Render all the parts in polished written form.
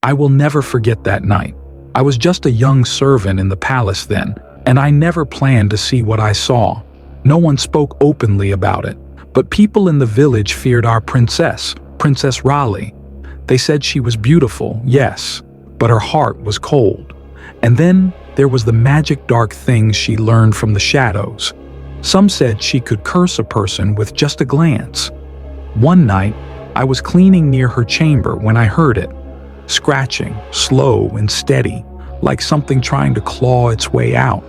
I will never forget that night. I was just a young servant in the palace then, and I never planned to see what I saw. No one spoke openly about it, but people in the village feared our princess, Princess Rali. They said she was beautiful, yes, but her heart was cold. And then there was the magic dark things she learned from the shadows. Some said she could curse a person with just a glance. One night, I was cleaning near her chamber when I heard it, scratching, slow and steady, like something trying to claw its way out.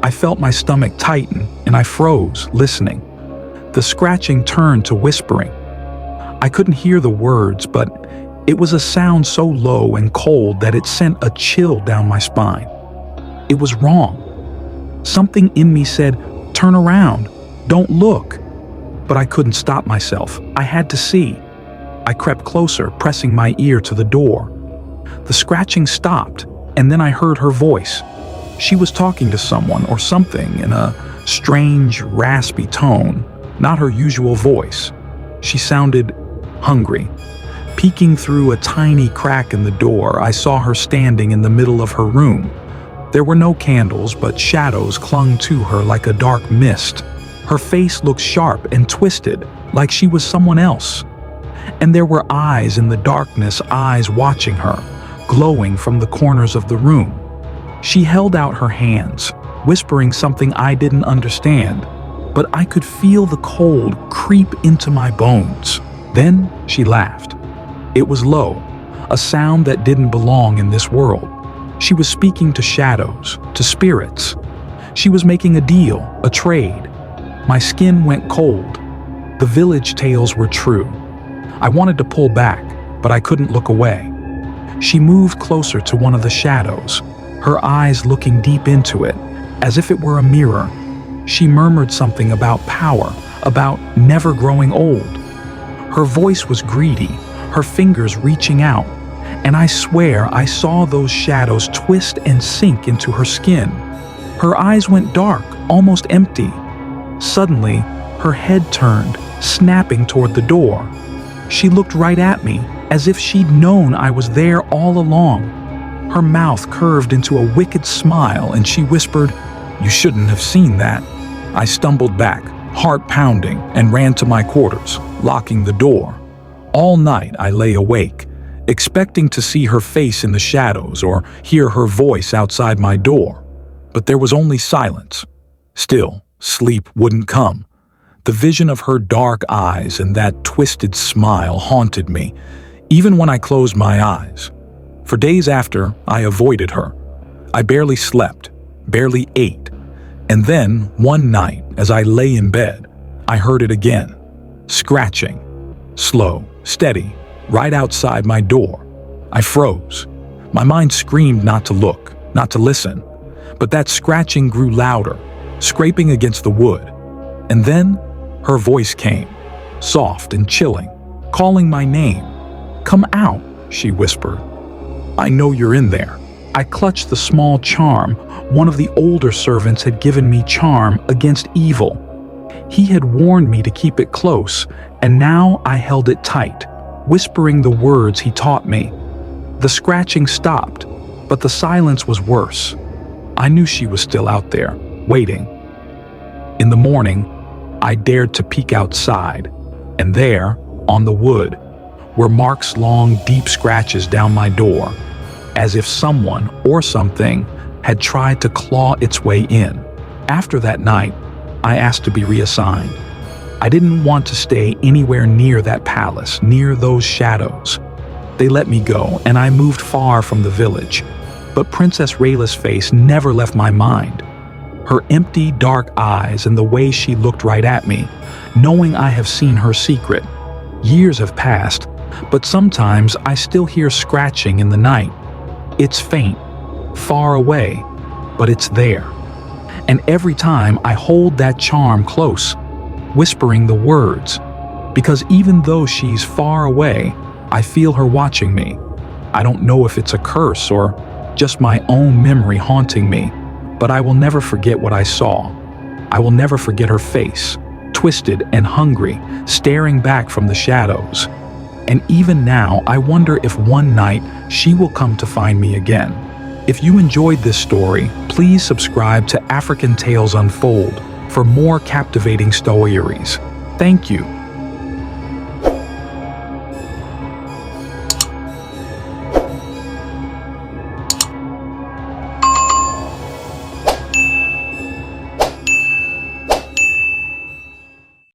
I felt my stomach tighten and I froze, listening. The scratching turned to whispering. I couldn't hear the words, but it was a sound so low and cold that it sent a chill down my spine. It was wrong. Something in me said, "Turn around, don't look." But I couldn't stop myself. I had to see. I crept closer, pressing my ear to the door. The scratching stopped, and then I heard her voice. She was talking to someone or something in a strange, raspy tone, not her usual voice. She sounded hungry. Peeking through a tiny crack in the door, I saw her standing in the middle of her room. There were no candles, but shadows clung to her like a dark mist. Her face looked sharp and twisted, like she was someone else. And there were eyes in the darkness, eyes watching her, glowing from the corners of the room. She held out her hands, whispering something I didn't understand, but I could feel the cold creep into my bones. Then she laughed. It was low, a sound that didn't belong in this world. She was speaking to shadows, to spirits. She was making a deal, a trade. My skin went cold. The village tales were true. I wanted to pull back, but I couldn't look away. She moved closer to one of the shadows, her eyes looking deep into it, as if it were a mirror. She murmured something about power, about never growing old. Her voice was greedy, her fingers reaching out, and I swear I saw those shadows twist and sink into her skin. Her eyes went dark, almost empty. Suddenly, her head turned, snapping toward the door. She looked right at me, as if she'd known I was there all along. Her mouth curved into a wicked smile, and she whispered, "You shouldn't have seen that." I stumbled back, heart pounding, and ran to my quarters, locking the door. All night I lay awake, expecting to see her face in the shadows or hear her voice outside my door. But there was only silence. Still, sleep wouldn't come. The vision of her dark eyes and that twisted smile haunted me, even when I closed my eyes. For days after, I avoided her. I barely slept, barely ate. And then, one night, as I lay in bed, I heard it again, scratching. Slow, steady, right outside my door. I froze. My mind screamed not to look, not to listen. But that scratching grew louder, scraping against the wood. And then, her voice came, soft and chilling, calling my name. "Come out," she whispered. "I know you're in there." I clutched the small charm. One of the older servants had given me charm against evil. He had warned me to keep it close, and now I held it tight, whispering the words he taught me. The scratching stopped, but the silence was worse. I knew she was still out there, waiting. In the morning, I dared to peek outside, and there, on the wood, were marks, long, deep scratches down my door, as if someone or something had tried to claw its way in. After that night, I asked to be reassigned. I didn't want to stay anywhere near that palace, near those shadows. They let me go, and I moved far from the village. But Princess Rali's face never left my mind. Her empty, dark eyes and the way she looked right at me, knowing I have seen her secret. Years have passed, but sometimes I still hear scratching in the night. It's faint, far away, but it's there. And every time I hold that charm close, whispering the words, because even though she's far away, I feel her watching me. I don't know if it's a curse or just my own memory haunting me, but I will never forget what I saw. I will never forget her face, twisted and hungry, staring back from the shadows. and even now I wonder if one night she will come to find me again. If you enjoyed this story, please subscribe to African Tales Unfold for more captivating stories. Thank you.